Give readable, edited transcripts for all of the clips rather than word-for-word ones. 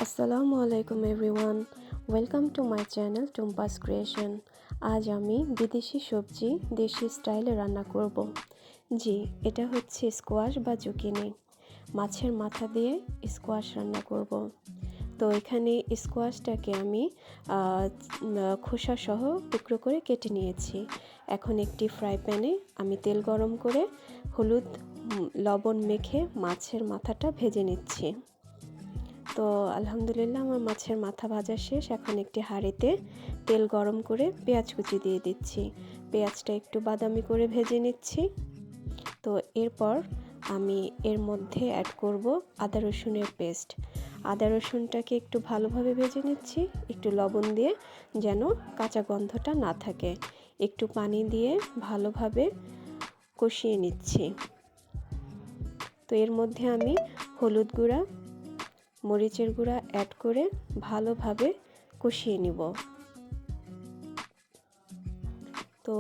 আসসালামু আলাইকুম everyone, welcome to my channel Tumpa's creation. আজ আমি বিদেশি সবজি দেশি স্টাইলে রান্না করব। জি, এটা হচ্ছে স্কোয়াশ বা জুকিনি। মাছের মাথা দিয়ে স্কোয়াশ রান্না করব। তো এখানে স্কোয়াশটাকে আমি খোসা সহ টুকরো করে কেটে নিয়েছি। এখন একটি ফ্রাই প্যানে আমি তেল গরম করে হলুদ লবণ মেখে মাছের মাথাটা ভেজে নিচ্ছি। তো আলহামদুলিল্লাহ আমার মাছের মাথা ভাজা শেষ। এখন একটি হাঁড়িতে তেল গরম করে পেঁয়াজ কুচি দিয়ে দিচ্ছি। পেঁয়াজটা একটু বাদামি করে ভেজে নিচ্ছি। তো এরপর আমি এর মধ্যে অ্যাড করব আদা রসুনের পেস্ট। আদা রসুনটাকে একটু ভালোভাবে ভেজে নিচ্ছি, একটু লবণ দিয়ে যেন কাঁচা গন্ধটা না থাকে। একটু পানি দিয়ে ভালোভাবে কষিয়ে নিচ্ছি। তো এর মধ্যে আমি হলুদ গুঁড়া মরিচের গুঁড়া অ্যাড করে ভালোভাবে কষিয়ে নিব। তো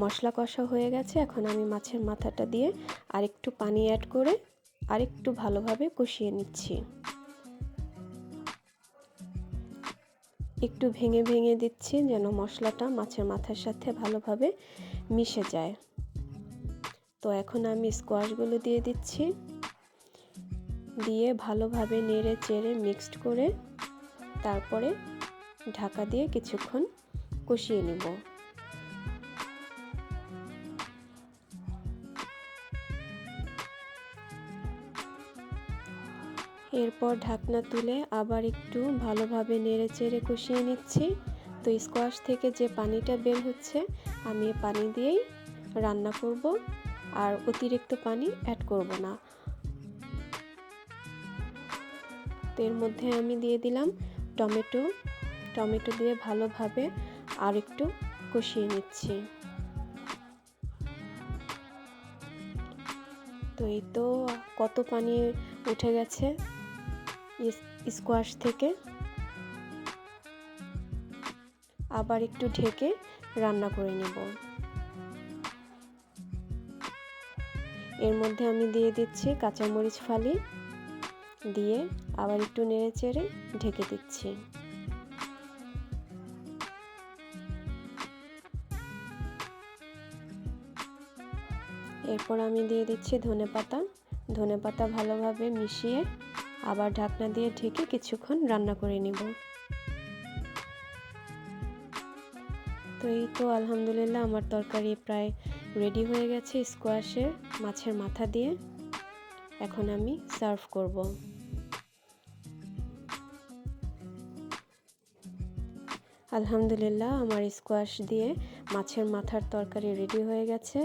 মশলা কষা হয়ে গেছে। এখন আমি মাছের মাথাটা দিয়ে আরেকটু পানি অ্যাড করে আরেকটু ভালোভাবে কষিয়ে নিচ্ছি। একটু ভেঙে ভেঙে দিচ্ছি যেন মশলাটা মাছের মাথার সাথে ভালোভাবে মিশে যায়। তো এখন আমি স্কোয়াশগুলো দিয়ে দিচ্ছি, দিয়ে ভালোভাবে নেড়ে চেড়ে মিক্সড করে তারপরে ঢাকা দিয়ে কিছুক্ষণ কষিয়ে নেব। এরপর ঢাকনা তুলে আবার একটু ভালোভাবে নেড়ে চেড়ে কষিয়ে নিচ্ছি। তো স্কোয়াশ থেকে যে পানিটা বের হচ্ছে আমি এই পানি দিয়েই রান্না করব, আর অতিরিক্ত পানি অ্যাড করব না। তো এর মধ্যে আমি দিয়ে দিলাম টমেটো দিয়ে ভালোভাবে আর একটু কষিয়ে নিচ্ছি। তো এই তো কত পানি উঠে গেছে স্কোয়াশ থেকে। আবার একটু ঢেকে রান্না করে নেব। এর মধ্যে আমি দিয়ে দিচ্ছি কাঁচামরিচ ফালি, দিয়ে আবার একটু নেড়ে চেড়ে ঢেকে দিচ্ছি। এরপর আমি দিয়ে দিচ্ছি ধনেপাতা ভালোভাবে মিশিয়ে আবার ঢাকনা দিয়ে ঢেকে কিছুক্ষণ রান্না করে নিব। তো এই তো আলহামদুলিল্লাহ আমার তরকারি প্রায় রেডি হয়ে গেছে স্কোয়াশের মাছের মাথা দিয়ে। এখন আমি সার্ভ করব। আলহামদুলিল্লাহ আমার স্কোয়াশ দিয়ে মাছের মাথার তরকারি রেডি হয়ে গেছে।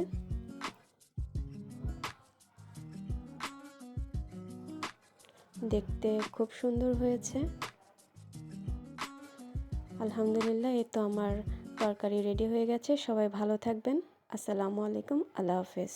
দেখতে খুব সুন্দর হয়েছে। আলহামদুলিল্লাহ এই তো আমার তরকারি রেডি হয়ে গেছে। সবাই ভালো থাকবেন। আসসালামু আলাইকুম, আল্লাহ হাফেজ।